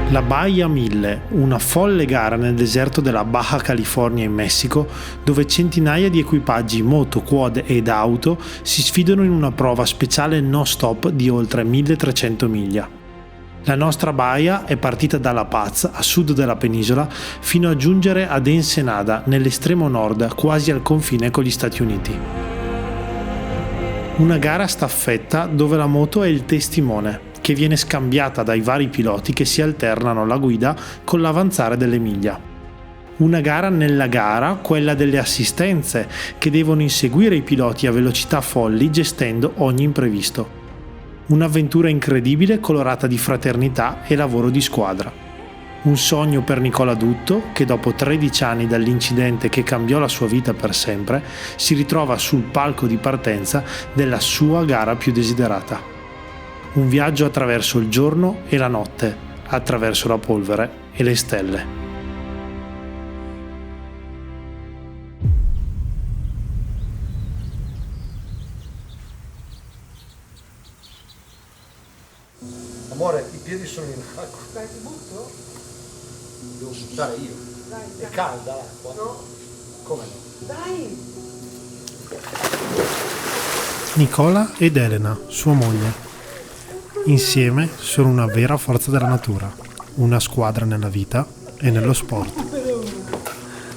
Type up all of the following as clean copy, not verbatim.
La Bahia 1000, una folle gara nel deserto della Baja California in Messico, dove centinaia di equipaggi moto, quad ed auto si sfidano in una prova speciale no stop di oltre 1300 miglia. La nostra baia è partita da La Paz, a sud della penisola, fino a giungere ad Ensenada, nell'estremo nord, quasi al confine con gli Stati Uniti. Una gara a staffetta dove la moto è il testimone, che viene scambiata dai vari piloti che si alternano alla guida con l'avanzare delle miglia. Una gara nella gara, quella delle assistenze, che devono inseguire i piloti a velocità folli gestendo ogni imprevisto. Un'avventura incredibile colorata di fraternità e lavoro di squadra. Un sogno per Nicola Dutto, che dopo 13 anni dall'incidente che cambiò la sua vita per sempre, si ritrova sul palco di partenza della sua gara più desiderata. Un viaggio attraverso il giorno e la notte, attraverso la polvere e le stelle. Amore, i piedi sono in acqua. Dai, ti butto? Devo buttare io. Dai, È calda l'acqua? No. Come no? Dai! Nicola ed Elena, sua moglie. Insieme sono una vera forza della natura, una squadra nella vita e nello sport.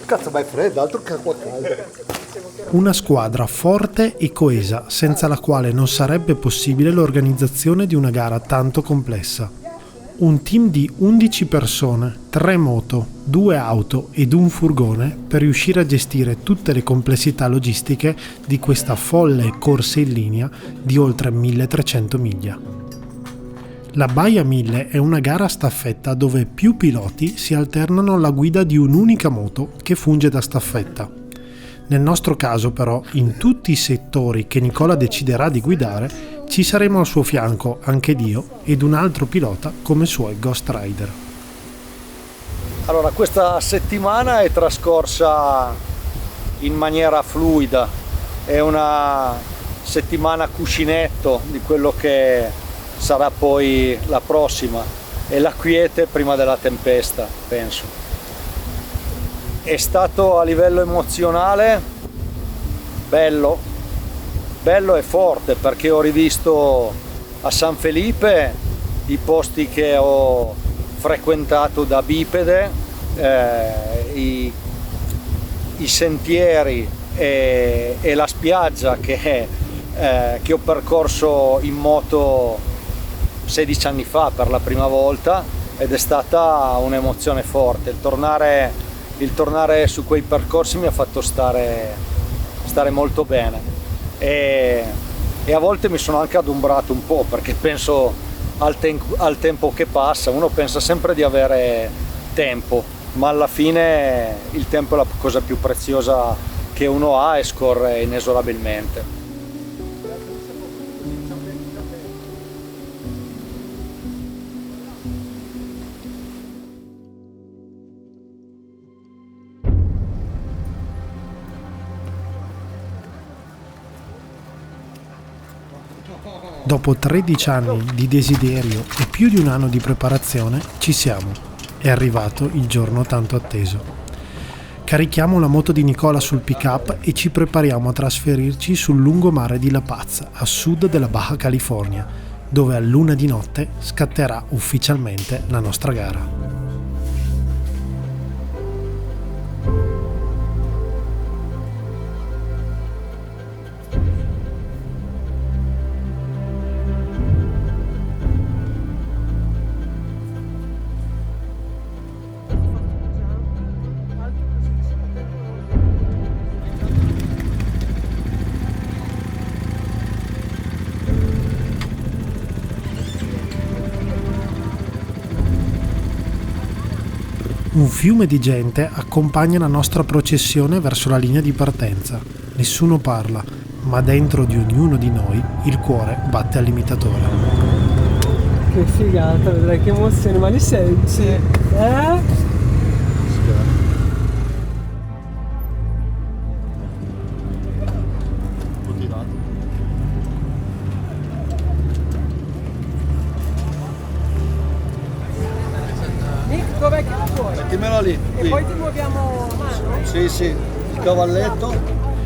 Cazzo, ma è freddo, altro che acqua calda. Una squadra forte e coesa, senza la quale non sarebbe possibile l'organizzazione di una gara tanto complessa. Un team di 11 persone, 3 moto, 2 auto ed un furgone per riuscire a gestire tutte le complessità logistiche di questa folle corsa in linea di oltre 1300 miglia. La Bahia 1000 è una gara a staffetta dove più piloti si alternano alla guida di un'unica moto che funge da staffetta. Nel nostro caso però, in tutti i settori che Nicola deciderà di guidare, ci saremo al suo fianco anche Dio ed un altro pilota come suoi Ghost Rider. Allora, questa settimana è trascorsa in maniera fluida, è una settimana cuscinetto di quello che sarà poi la prossima, è la quiete prima della tempesta, penso. È stato a livello emozionale bello e forte, perché ho rivisto a San Felipe i posti che ho frequentato da bipede, i sentieri e la spiaggia che ho percorso in moto 16 anni fa per la prima volta, ed è stata un'emozione forte. Il tornare su quei percorsi mi ha fatto stare molto bene, e a volte mi sono anche adombrato un po', perché penso al tempo che passa. Uno pensa sempre di avere tempo, ma alla fine il tempo è la cosa più preziosa che uno ha e scorre inesorabilmente. Dopo 13 anni di desiderio e più di un anno di preparazione, ci siamo. È arrivato il giorno tanto atteso. Carichiamo la moto di Nicola sul pick-up e ci prepariamo a trasferirci sul lungomare di La Paz, a sud della Baja California, dove a luna di notte scatterà ufficialmente la nostra gara. Un fiume di gente accompagna la nostra processione verso la linea di partenza. Nessuno parla, ma dentro di ognuno di noi il cuore batte all'imitatore. Che figata, vedrai che emozione, ma li senti? Sì. Mettimelo lì. E poi ti muoviamo a mano? Sì, sì, il cavalletto.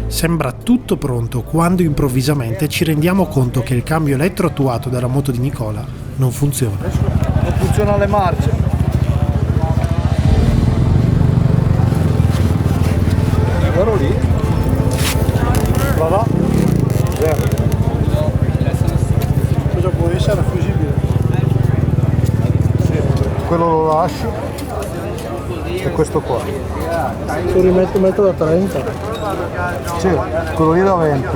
Sembra tutto pronto quando improvvisamente ci rendiamo conto che il cambio elettroattuato della moto di Nicola non funziona. Non funzionano le marce. Guarda lì. Va. Cosa può essere fusibile? Sì, quello lo lascio e questo qua. Ti rimetto un metro da 30. Sì, quello lì da 20.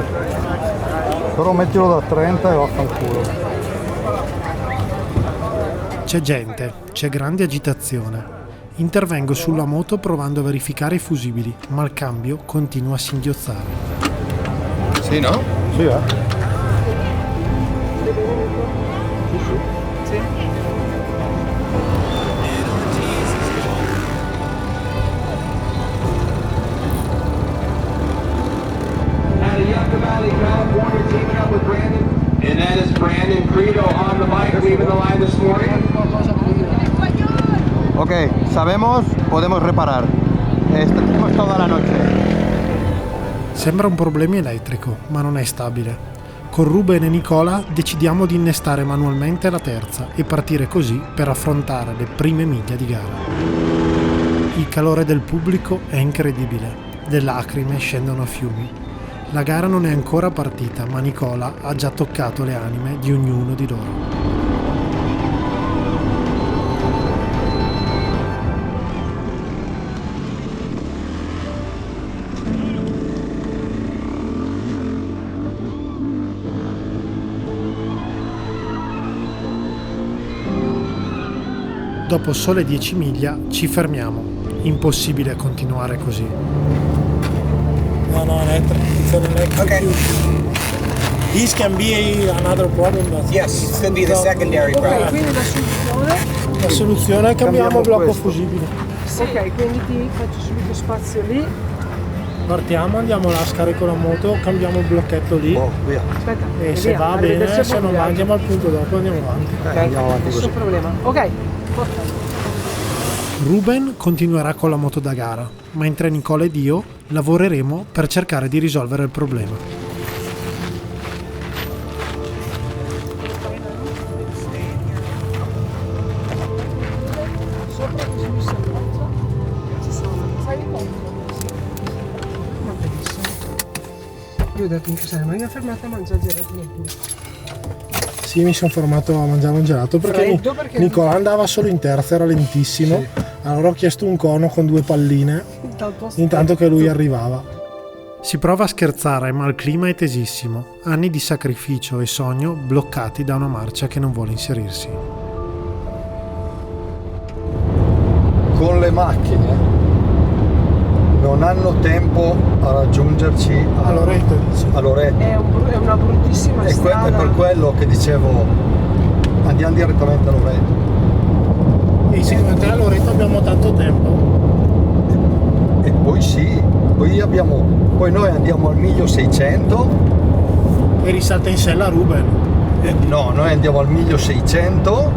Però mettilo da 30 e vaffanculo. C'è gente, c'è grande agitazione. Intervengo sulla moto provando a verificare i fusibili, ma il cambio continua a singhiozzare. Sì, no? Sì, California teaming up with Brandon, and that is Brandon Credo on the bike leaving the line this morning. Ok, sabemos, podemos reparar. Estuvimos toda la noche. Sembra un problema elettrico, ma non è stabile. Con Ruben e Nicola decidiamo di innestare manualmente la terza e partire così per affrontare le prime miglia di gara. Il calore del pubblico è incredibile, le lacrime scendono a fiumi. La gara non è ancora partita, ma Nicola ha già toccato le anime di ognuno di loro. Dopo sole 10 miglia ci fermiamo. Impossibile continuare così. No, it's an electric. Okay. This can be another problem. But Yes, it could be the secondary Ok, problem. quindi la soluzione è cambiamo blocco fusibile. Ok, quindi ti faccio subito spazio lì. Partiamo, andiamo là, scarico la moto, cambiamo il blocchetto lì. via. Aspetta. E se va bene, se non va andiamo al punto dopo, andiamo avanti. Andiamo avanti Nessun così. problema. Ok. Ruben continuerà con la moto da gara, mentre Nicola ed io lavoreremo per cercare di risolvere il problema. Io ho detto in che sei, ma io ho fermato a mangiare gelato nel blu. Sì, mi sono fermato a mangiare un gelato perché, Freddo, perché Nicola andava solo in terza, era lentissimo. Allora ho chiesto un cono con 2 palline intanto che lui arrivava. Si prova a scherzare, ma il clima è tesissimo. Anni di sacrificio e sogno bloccati da una marcia che non vuole inserirsi. Con le macchine non hanno tempo a raggiungerci A Loreto, dici? a Loreto. è una bruttissima È strada. per quello che dicevo andiamo direttamente a Loreto. E secondo te a Loreto abbiamo tanto tempo? E poi sì, poi noi andiamo al 1600. E risalta in sella Ruben. No, noi andiamo al 1600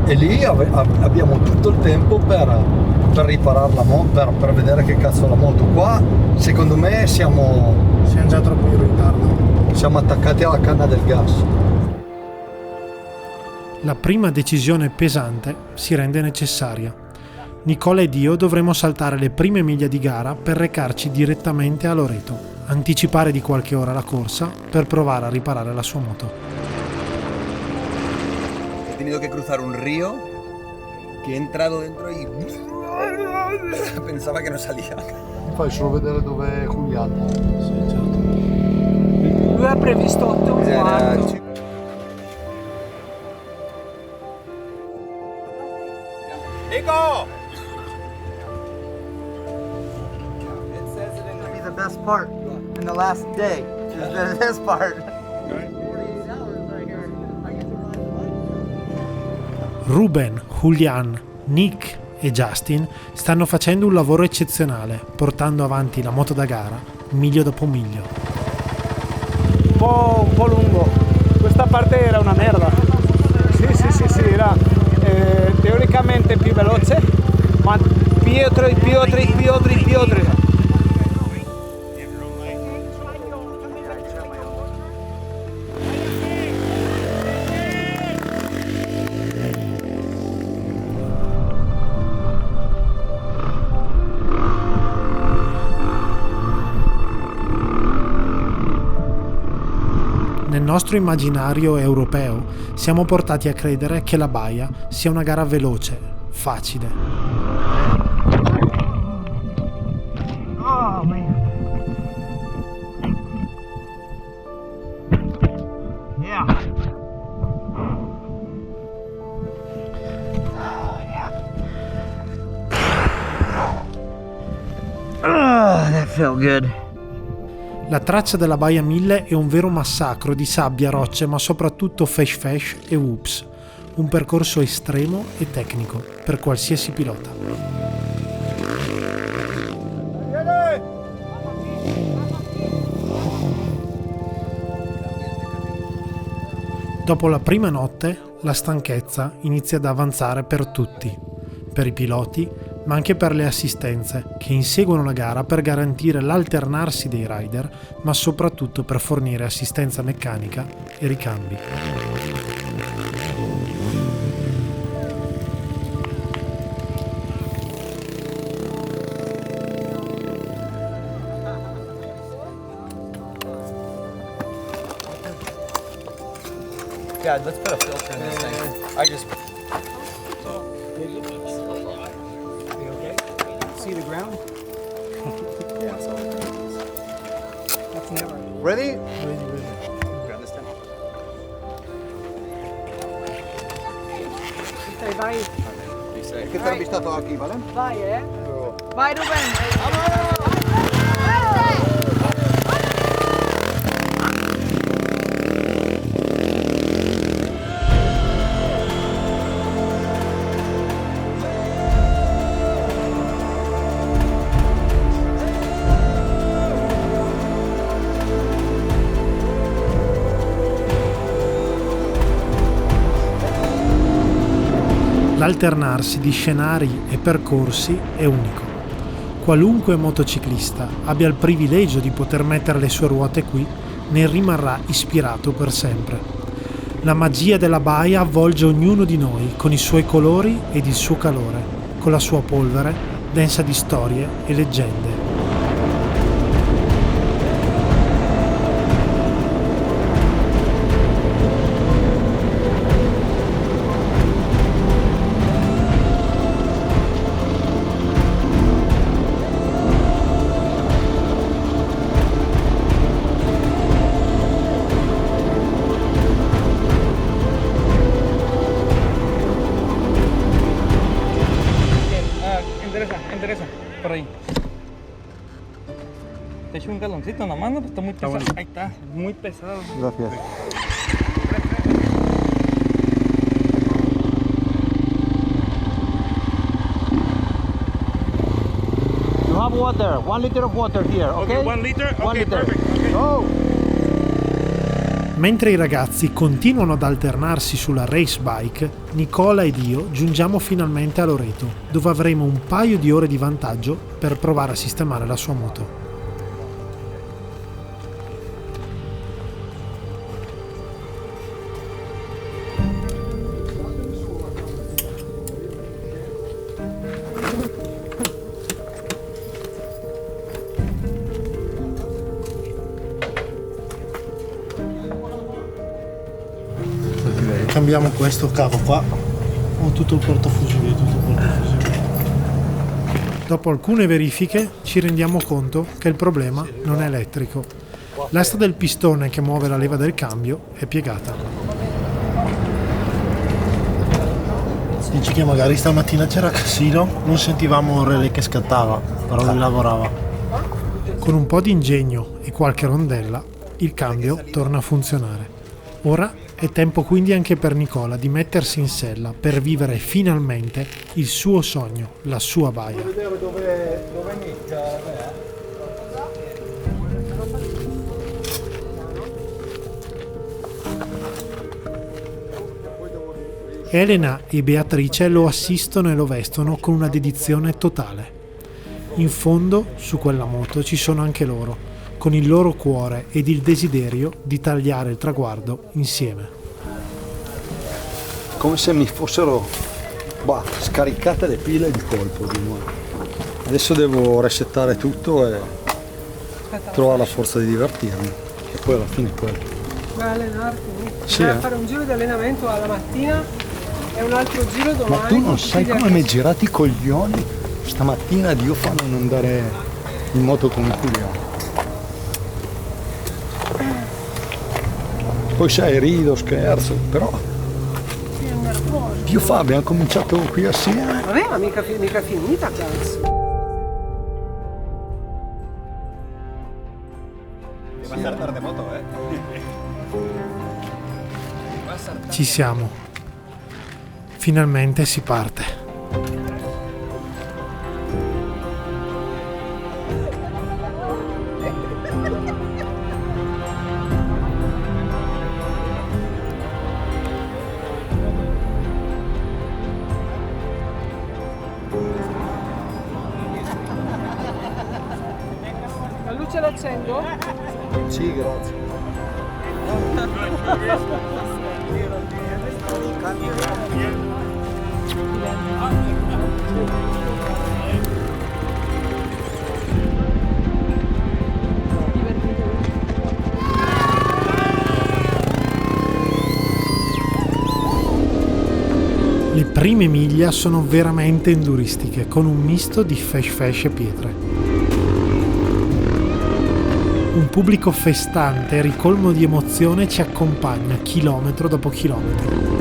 e lì abbiamo tutto il tempo per riparare la moto, per vedere che cazzo è la moto. Qua secondo me siamo Siamo già troppo in ritardo. siamo attaccati alla canna del gas. La prima decisione pesante si rende necessaria. Nicola ed io dovremo saltare le prime miglia di gara per recarci direttamente a Loreto, anticipare di qualche ora la corsa per provare a riparare la sua moto. He tenido que cruzar un río que he entrado dentro y pensaba que no salía. Mi fai solo vedere dove è Juliano. Lui ha previsto 8 e un quarto. Nico! The best part in the last day is this part. Ruben, Julian, Nick e Justin stanno facendo un lavoro eccezionale, portando avanti la moto da gara miglio dopo miglio. Un po' lungo. Questa parte era una merda. Sì, era teoricamente più veloce, ma Piotr. Nel nostro immaginario europeo siamo portati a credere che la baia sia una gara veloce, facile. Oh, man. Yeah. That felt good. La traccia della Baia 1000 è un vero massacro di sabbia, rocce, ma soprattutto fesh e whoops. Un percorso estremo e tecnico per qualsiasi pilota. Dopo la prima notte, la stanchezza inizia ad avanzare per tutti, per i piloti, ma anche per le assistenze che inseguono la gara per garantire l'alternarsi dei rider, ma soprattutto per fornire assistenza meccanica e ricambi. God, let's put a filter in this thing. I just. See the ground? Yeah, so. That's never. Ready? Grab this time. Ok, vai. Be safe. Che te stato aquí, ¿vale? Vai, Vai, Ruben. L'alternarsi di scenari e percorsi è unico. Qualunque motociclista abbia il privilegio di poter mettere le sue ruote qui, ne rimarrà ispirato per sempre. La magia della baia avvolge ognuno di noi con i suoi colori ed il suo calore, con la sua polvere densa di storie e leggende. Endereza, por ahí. Te echo un galoncito en la mano, pues está muy pesado. Ahí está, muy pesado. Gracias. You have water, 1 liter of water here, okay? Okay, 1 liter? 1 Okay, liter. perfect. Okay. Go! Mentre i ragazzi continuano ad alternarsi sulla race bike, Nicola ed io giungiamo finalmente a Loreto, dove avremo un paio di ore di vantaggio per provare a sistemare la sua moto. Cambiamo questo cavo qua. Ho tutto il portafusili, Dopo alcune verifiche ci rendiamo conto che il problema non è elettrico. L'asta del pistone che muove la leva del cambio è piegata. Dici che magari stamattina c'era casino, non sentivamo un relè che scattava, però lui lavorava. Con un po' di ingegno e qualche rondella, il cambio torna a funzionare. Ora è tempo quindi anche per Nicola di mettersi in sella per vivere finalmente il suo sogno, la sua baia. Vedere dove inizia. Elena e Beatrice lo assistono e lo vestono con una dedizione totale. In fondo, su quella moto ci sono anche loro, con il loro cuore ed il desiderio di tagliare il traguardo insieme. Come se mi fossero scaricate le pile di colpo di nuovo. Adesso devo resettare tutto e trovare la forza di divertirmi, e poi alla fine è quello. Vai a allenarti? Sì, Vai a fare un giro di allenamento alla mattina e un altro giro domani. Ma tu non sai come mi hai girato i coglioni stamattina di io fa non andare in moto con un culiano. Poi sai, rido, scherzo, però Dio fa, abbiamo cominciato qui assieme. Vabbè, ma mica finita, cazzo. Ci siamo. Finalmente si parte. La luce l'accendo? Sì, grazie. Le prime miglia sono veramente enduristiche, con un misto di fesh e pietre. Un pubblico festante, ricolmo di emozione, ci accompagna chilometro dopo chilometro.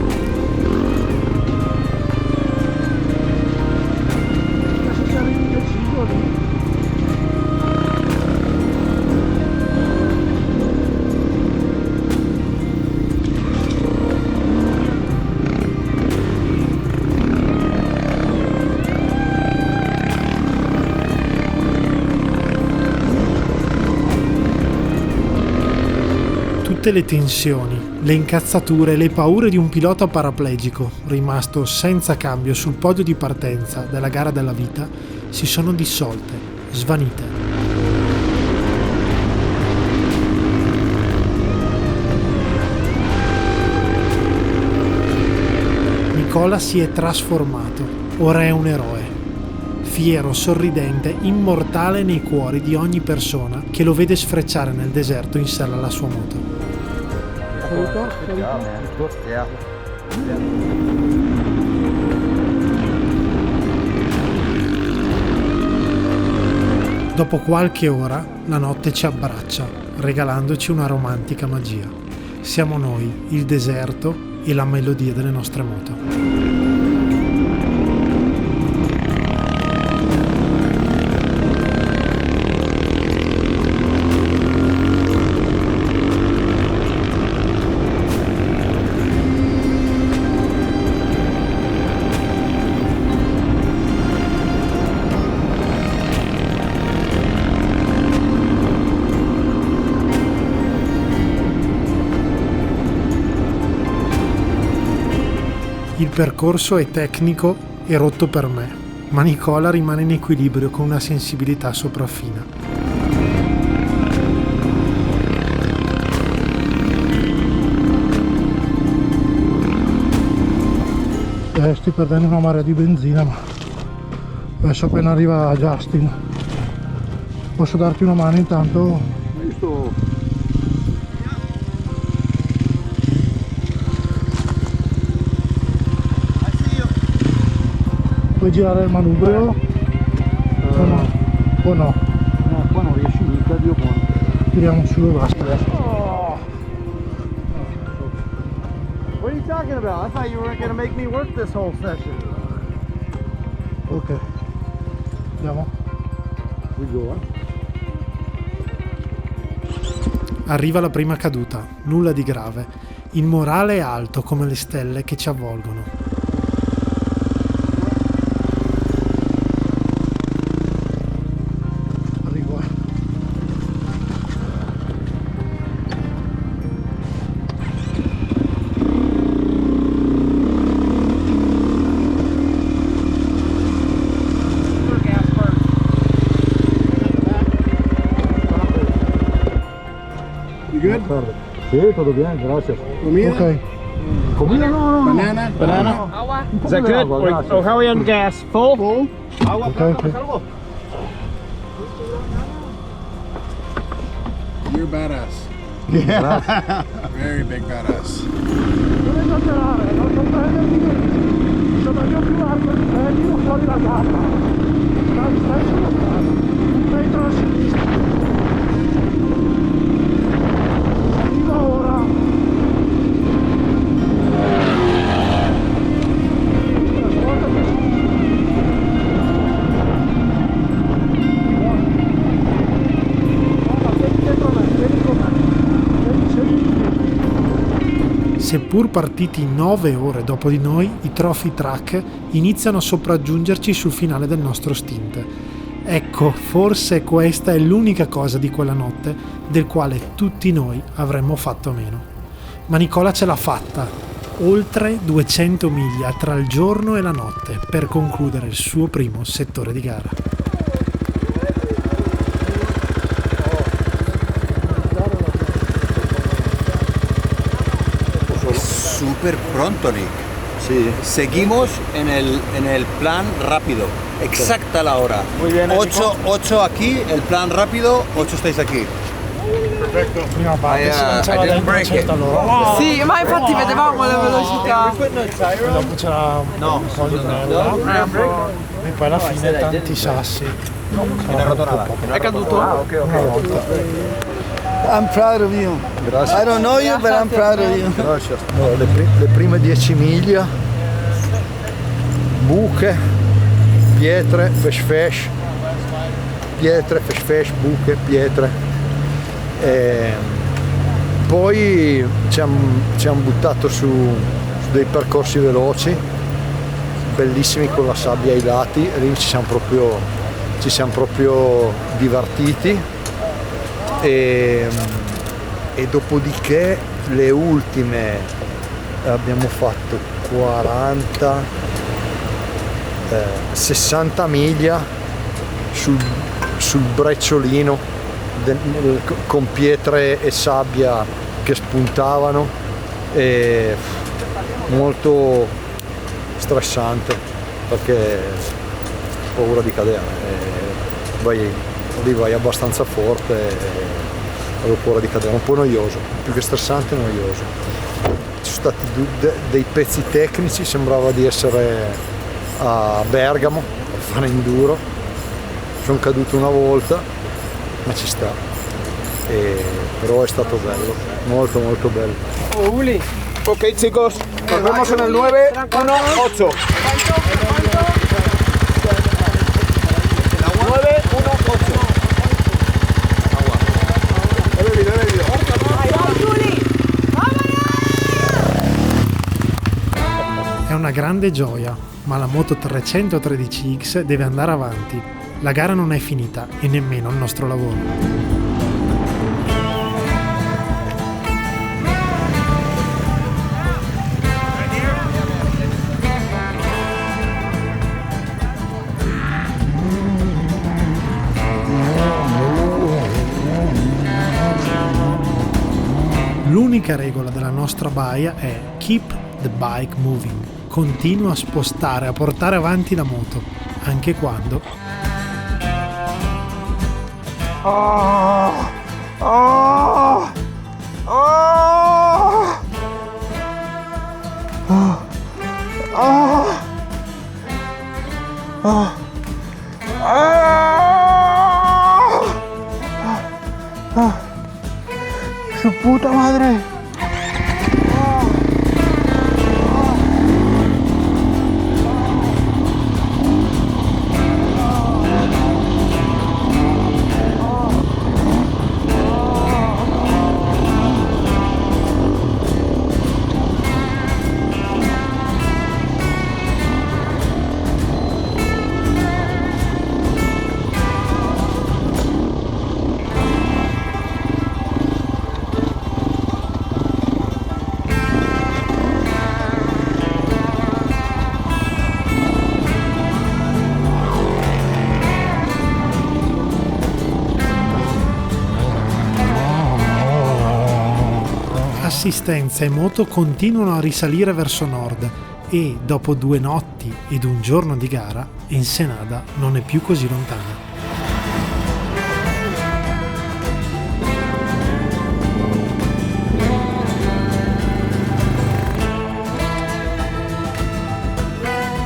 Tutte le tensioni, le incazzature, le paure di un pilota paraplegico rimasto senza cambio sul podio di partenza della gara della vita si sono dissolte, svanite. Nicola si è trasformato, ora è un eroe. Fiero, sorridente, immortale nei cuori di ogni persona che lo vede sfrecciare nel deserto in sella alla sua moto. Dopo qualche ora la notte ci abbraccia, regalandoci una romantica magia. Siamo noi, il deserto e la melodia delle nostre moto. Il percorso è tecnico e rotto per me, ma Nicola rimane in equilibrio con una sensibilità sopraffina. Sto perdendo una marea di benzina, ma adesso appena arriva Justin posso darti una mano intanto? Puoi girare il manubrio? O no? O no? No, qua non riesci mica, Dio buono. Tiriamo su e basta. What are you talking about? I thought you weren't going to make me work this whole session. Ok. Andiamo. We go, Arriva la prima caduta, nulla di grave. Il morale è alto come le stelle che ci avvolgono. Sì, tutto bene, grazie. Comida? Ok. Comida no. Banana? Banana? Agua. Is that good? Or how are we on gas? Full? Agua, Okay. You're badass. Yeah. Very big badass. Non esagerare, non prenderti se voglio più alto di te, tiro fuori la gamba. Stai sulla strada, un metro a sinistra. Arriva ora. Seppur partiti 9 ore dopo di noi, i trophy truck iniziano a sopraggiungerci sul finale del nostro stint. Ecco, forse questa è l'unica cosa di quella notte del quale tutti noi avremmo fatto a meno. Ma Nicola ce l'ha fatta, oltre 200 miglia tra il giorno e la notte per concludere il suo primo settore di gara. Súper pronto, Nick. Sí. Seguimos en el plan rápido. Exacta la hora. Muy bien, 8 aquí, el plan rápido, 8 estáis aquí. Perfetto. Prima parte si lanciava I didn't dentro break 100 it. all'ora. Sì, ma infatti vedevamo le velocità. Dopo c'era un po' di merda. E poi alla fine tanti sassi. È caduto? Una volta. I'm proud of you. Grazie. I don't know you, but I'm proud of you. Grazie. Allora, le prime 10 miglia, buche, pietre, fesh, pietre, fesh, buche, pietre. Poi ci hanno buttato su dei percorsi veloci, bellissimi con la sabbia ai lati, e lì ci siamo proprio divertiti. E dopodiché le ultime abbiamo fatto 60 miglia sul brecciolino con pietre e sabbia che spuntavano, e molto stressante perché ho paura di cadere, lì vai abbastanza forte e avevo paura di cadere, un po' noioso, più che stressante, noioso. Ci sono stati dei pezzi tecnici, sembrava di essere a Bergamo a fare enduro, sono caduto una volta, ma ci sta, però è stato bello, molto molto bello. Oh, Uli. Ok, chicos, nos vemos en el 9-1-8. 9-1-8. È una grande gioia, ma la Moto 313X deve andare avanti. La gara non è finita e nemmeno il nostro lavoro. L'unica regola della nostra baia è keep the bike moving. Continua a spostare, a portare avanti la moto, anche quando Su puta madre. Assistenza e moto continuano a risalire verso nord e, dopo 2 notti ed un giorno di gara, Ensenada non è più così lontana.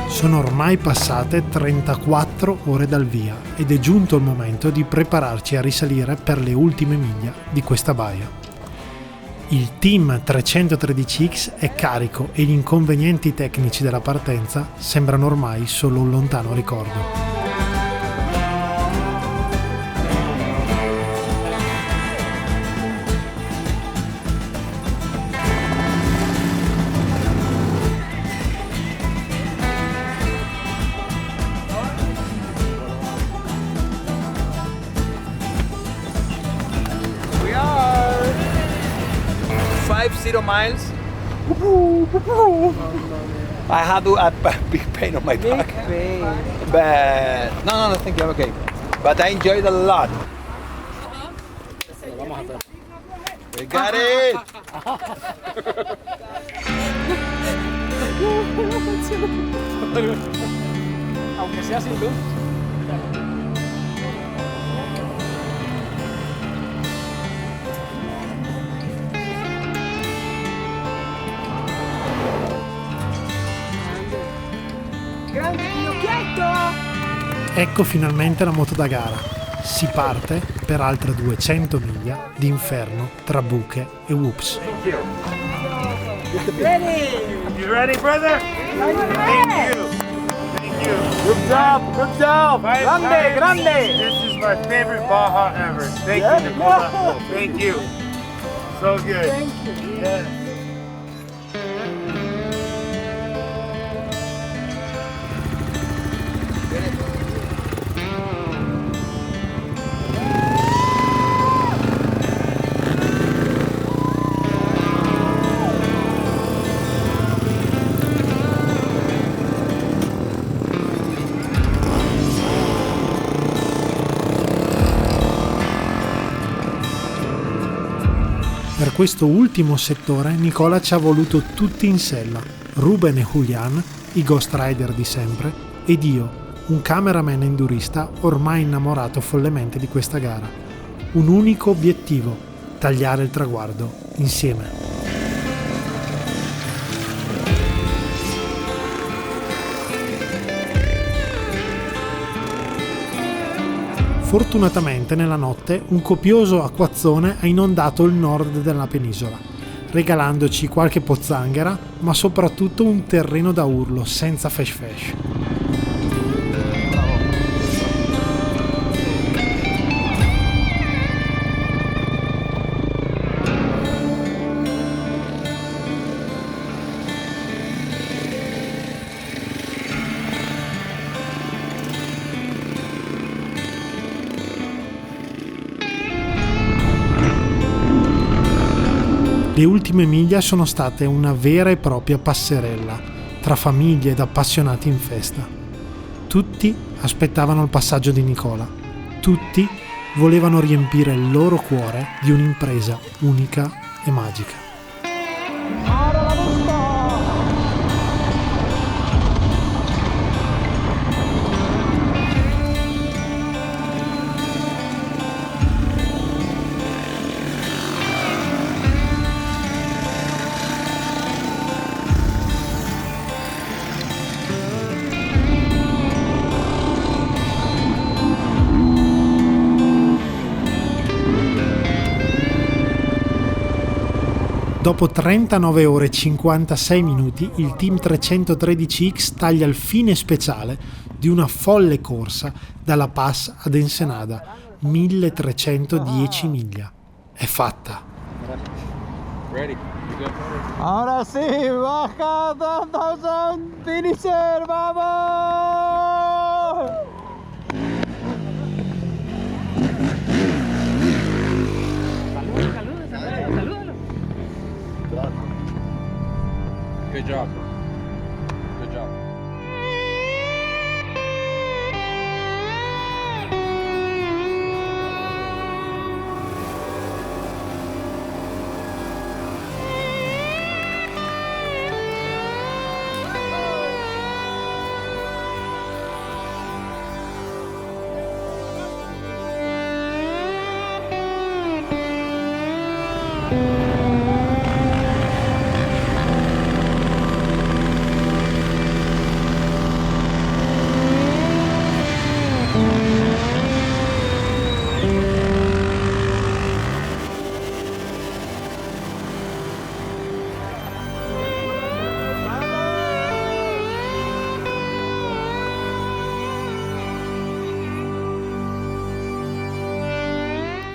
Sono ormai passate 34 ore dal via ed è giunto il momento di prepararci a risalire per le ultime miglia di questa baia. Il team 313X è carico e gli inconvenienti tecnici della partenza sembrano ormai solo un lontano ricordo. We are 50 miles. I had a big pain on my back. But no, thank you. I'm okay. But I enjoyed a lot. We got it. Aunque sea sin luz. Grande Pinocchietto! Ecco finalmente la moto da gara. Si parte per altre 200 miglia di inferno tra buche e whoops. Ready? You ready, brother? Thank you. Thank you. Good job. Grande. This is my favorite Baja ever. Thank you, Nicola. Thank you. So good. Thank you. Yes. Per questo ultimo settore Nicola ci ha voluto tutti in sella, Ruben e Julian, i Ghost Rider di sempre, ed io, un cameraman endurista ormai innamorato follemente di questa gara. Un unico obiettivo, tagliare il traguardo, insieme. Fortunatamente nella notte un copioso acquazzone ha inondato il nord della penisola, regalandoci qualche pozzanghera, ma soprattutto un terreno da urlo senza fesh. Le ultime miglia sono state una vera e propria passerella tra famiglie ed appassionati in festa. Tutti aspettavano il passaggio di Nicola. Tutti volevano riempire il loro cuore di un'impresa unica e magica. Dopo 39 ore e 56 minuti, il Team 313X taglia il fine speciale di una folle corsa dalla Paz ad Ensenada, 1310 miglia. È fatta. Ready. Ahora sí, baja 2000 finisher, vamos. Good job. Good job.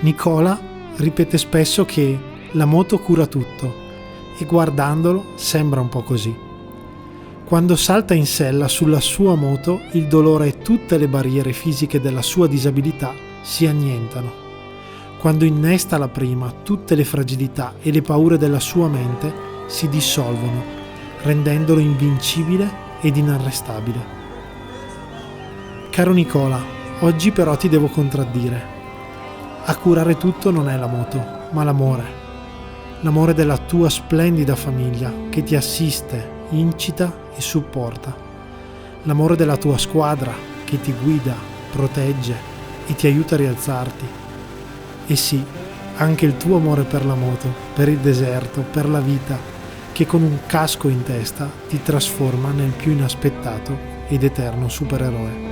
Nicola ripete spesso che la moto cura tutto e guardandolo sembra un po' così. Quando salta in sella sulla sua moto, il dolore e tutte le barriere fisiche della sua disabilità si annientano. Quando innesta la prima, tutte le fragilità e le paure della sua mente si dissolvono, rendendolo invincibile ed inarrestabile. Caro Nicola, oggi però ti devo contraddire. A curare tutto non è la moto, ma l'amore. L'amore della tua splendida famiglia che ti assiste, incita e supporta. L'amore della tua squadra che ti guida, protegge e ti aiuta a rialzarti. E sì, anche il tuo amore per la moto, per il deserto, per la vita, che con un casco in testa ti trasforma nel più inaspettato ed eterno supereroe.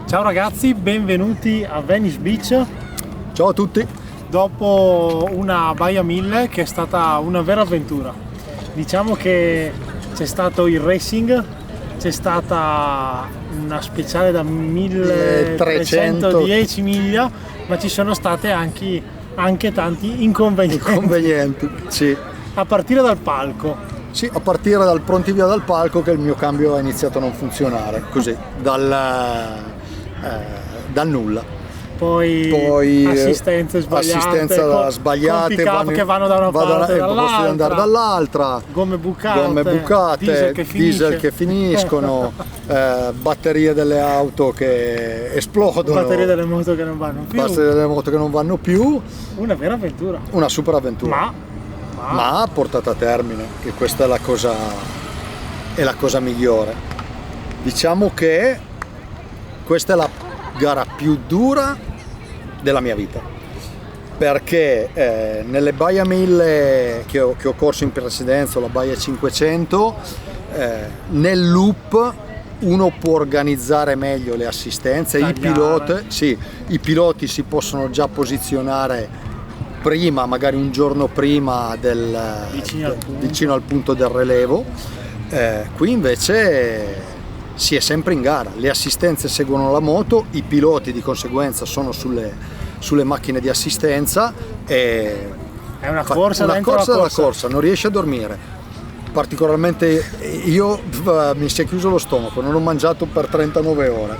Ciao ragazzi, benvenuti a Venice Beach. Ciao a tutti. Dopo una Baia 1000 che è stata una vera avventura. Diciamo che c'è stato il racing, c'è stata una speciale da 1310 miglia, ma ci sono state anche tanti inconvenienti. Sì. A partire dal palco. Sì, a partire dal pronti via dal palco che il mio cambio ha iniziato a non funzionare, così, dal nulla. Poi assistenze sbagliate, pick-up che vanno da una parte e dall'altra, andare dall'altra, gomme bucate, diesel che finiscono, batterie delle auto che esplodono, batterie delle moto che non vanno più, una vera avventura, una super avventura, ma portata a termine, che questa è la cosa migliore. Diciamo che questa è la gara più dura della mia vita, perché nelle Baia 1000 che ho corso in precedenza, la Baia 500, nel loop uno può organizzare meglio le assistenze, i piloti si possono si prima, magari un giorno prima vicino al punto del relevo. Qui invece si è sempre in gara, le assistenze seguono la moto, i piloti di conseguenza sono sulle macchine di assistenza e è una corsa della corsa, non riesci a dormire. Particolarmente io mi si è chiuso lo stomaco, non ho mangiato per 39 ore,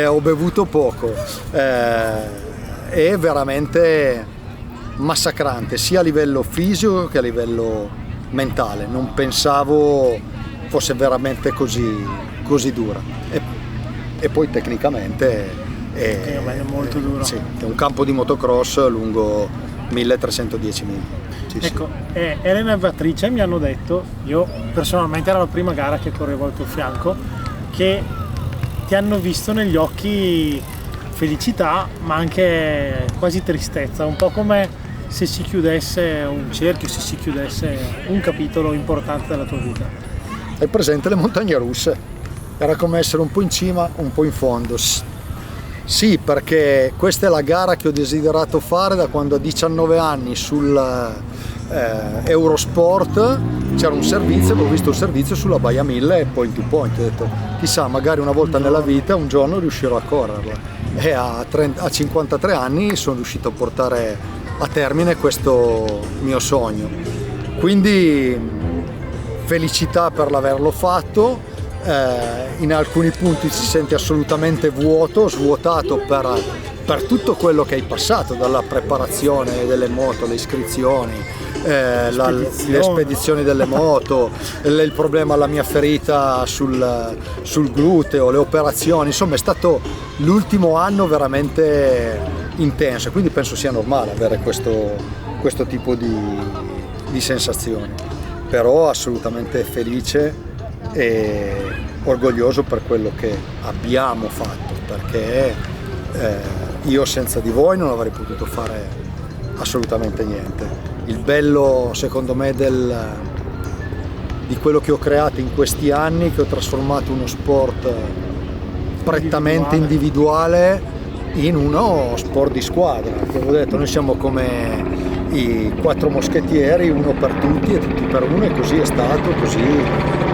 ho bevuto poco, è veramente massacrante sia a livello fisico che a livello mentale. Non pensavo fosse veramente così dura e poi tecnicamente è molto dura. Sì, è un campo di motocross lungo 1310 miglia. Sì, ecco, Elena e Beatrice mi hanno detto, io personalmente era la prima gara che correvo al tuo fianco, che ti hanno visto negli occhi felicità ma anche quasi tristezza, un po' come se si chiudesse un cerchio, se si chiudesse un capitolo importante della tua vita. Hai presente le montagne russe? Era come essere un po' in cima, un po' in fondo. Sì, perché questa è la gara che ho desiderato fare da quando a 19 anni sul Eurosport c'era un servizio, avevo visto il servizio sulla Baia 1000 e point to point, ho detto chissà, magari una volta nella vita un giorno riuscirò a correrla, e a 53 anni sono riuscito a portare a termine questo mio sogno, quindi felicità per l'averlo fatto. In alcuni punti si sente assolutamente svuotato per tutto quello che hai passato, dalla preparazione delle moto, le iscrizioni, le spedizioni delle moto, il problema alla mia ferita sul gluteo, le operazioni, insomma è stato l'ultimo anno veramente intenso, quindi penso sia normale avere questo tipo di sensazioni, però assolutamente felice e orgoglioso per quello che abbiamo fatto, perché io senza di voi non avrei potuto fare assolutamente niente. Il bello secondo me di quello che ho creato in questi anni, che ho trasformato uno sport prettamente individuale in uno sport di squadra, che ho detto noi siamo come i 4 moschettieri, uno per tutti e tutti per uno, e così è stato, così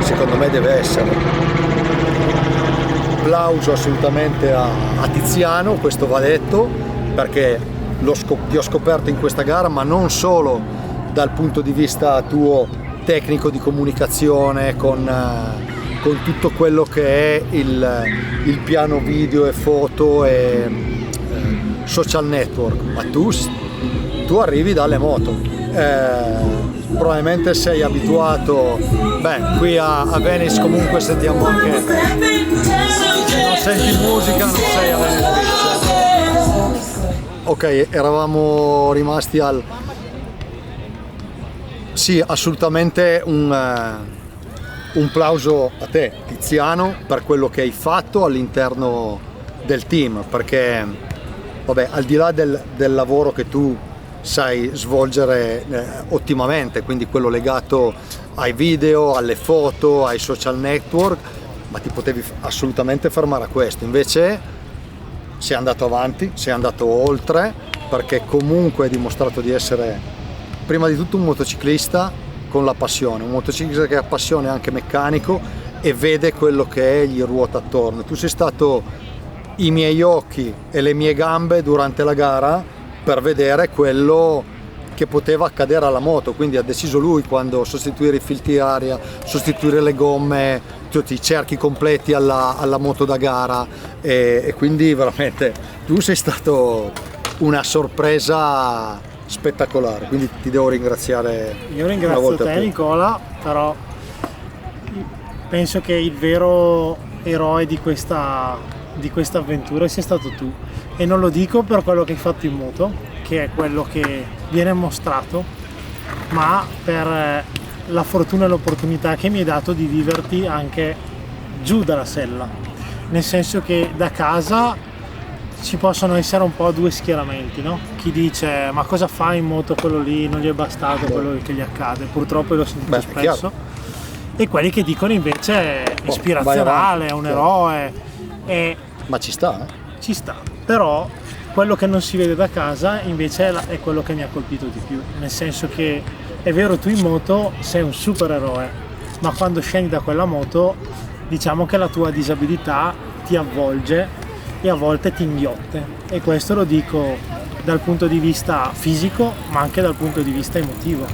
secondo me deve essere. Applauso assolutamente a Tiziano, questo va detto, perché ti ho scoperto in questa gara, ma non solo dal punto di vista tuo tecnico di comunicazione con tutto quello che è il piano video e foto e social network, ma tu arrivi dalle moto, probabilmente sei abituato, qui a Venice comunque sentiamo anche, non senti musica, non sei a Venice. Ok, eravamo rimasti sì, assolutamente un plauso a te Tiziano per quello che hai fatto all'interno del team, perché al di là del lavoro che tu sai svolgere ottimamente, quindi quello legato ai video, alle foto, ai social network, ma ti potevi assolutamente fermare a questo, invece sei andato avanti, sei andato oltre, perché comunque hai dimostrato di essere prima di tutto un motociclista con la passione, un motociclista che ha passione anche meccanico e vede quello che gli ruota attorno. Tu sei stato i miei occhi e le mie gambe durante la gara per vedere quello che poteva accadere alla moto, quindi ha deciso lui quando sostituire i filtri aria, sostituire le gomme, tutti i cerchi completi alla moto da gara, e quindi veramente tu sei stato una sorpresa spettacolare, quindi ti devo ringraziare. Io ringrazio te Nicola, però penso che il vero eroe di questa avventura sia stato tu, e non lo dico per quello che hai fatto in moto, che è quello che viene mostrato, ma per la fortuna e l'opportunità che mi hai dato di viverti anche giù dalla sella, nel senso che da casa ci possono essere un po' due schieramenti, no? Chi dice ma cosa fa in moto quello lì, non gli è bastato quello che gli accade, purtroppo l'ho sentito spesso, e quelli che dicono invece ispirazionale, è un eroe, ma ci sta? Ci sta, però quello che non si vede da casa invece è quello che mi ha colpito di più, nel senso che è vero, tu in moto sei un supereroe, ma quando scendi da quella moto diciamo che la tua disabilità ti avvolge e a volte ti inghiotte, e questo lo dico dal punto di vista fisico ma anche dal punto di vista emotivo,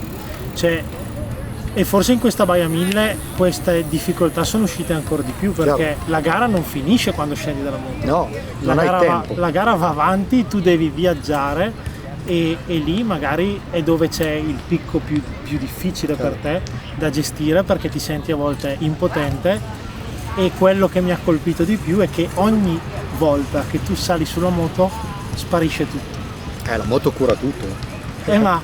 e forse in questa Baia 1000 queste difficoltà sono uscite ancora di più, perché la gara non finisce quando scendi dalla moto, no, non hai tempo. La gara va avanti, tu devi viaggiare, e lì magari è dove c'è il picco più difficile per te da gestire, perché ti senti a volte impotente, e quello che mi ha colpito di più è che ogni volta che tu sali sulla moto sparisce tutto. La moto cura tutto, Ma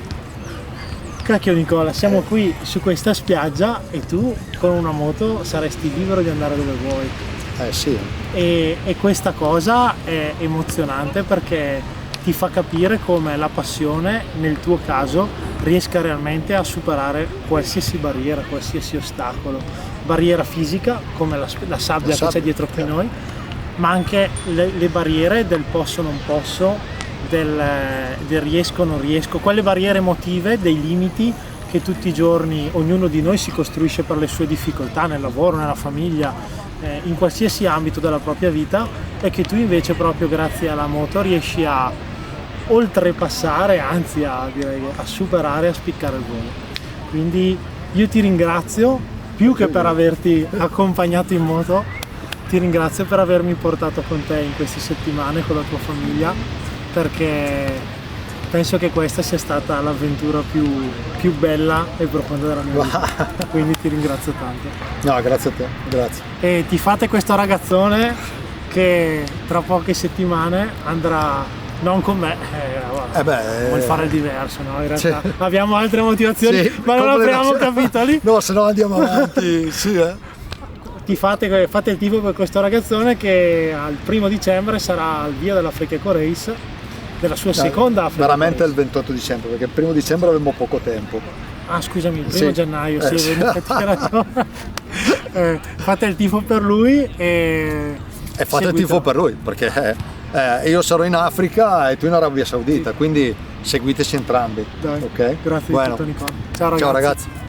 cacchio Nicola, siamo qui su questa spiaggia e tu con una moto saresti libero di andare dove vuoi. Sì. E questa cosa è emozionante perché ti fa capire come la passione, nel tuo caso, riesca realmente a superare qualsiasi barriera, qualsiasi ostacolo. Barriera fisica, come la sabbia che c'è dietro qui noi, ma anche le barriere del posso non posso, del riesco non riesco, quelle barriere emotive, dei limiti che tutti i giorni ognuno di noi si costruisce per le sue difficoltà nel lavoro, nella famiglia, in qualsiasi ambito della propria vita, e che tu invece proprio grazie alla moto riesci a oltrepassare, anzi a superare, a spiccare il volo. Quindi io ti ringrazio più che per averti accompagnato in moto, ti ringrazio per avermi portato con te in queste settimane con la tua famiglia, perché penso che questa sia stata l'avventura più bella e profonda della mia vita. Quindi ti ringrazio tanto. No, grazie a te, grazie. E ti fate questo ragazzone che tra poche settimane andrà non con me, vuoi fare il diverso, no? In realtà abbiamo altre motivazioni, ma non apriamo capitoli. No, se no andiamo avanti, sì. Fate il tifo per questo ragazzone che al 1° dicembre sarà al via dell'Africa Eco Race, della sua seconda Africa veramente Race. Il 28 dicembre, perché il 1° dicembre avevamo poco tempo. Ah scusami, il 1° gennaio, sì, fate il tifo per lui e fate il tifo per lui, perché io sarò in Africa e tu in Arabia Saudita, quindi seguiteci entrambi. Dai, ok? Grazie di tutto Nicola. Ciao ragazzi. Ciao ragazzi.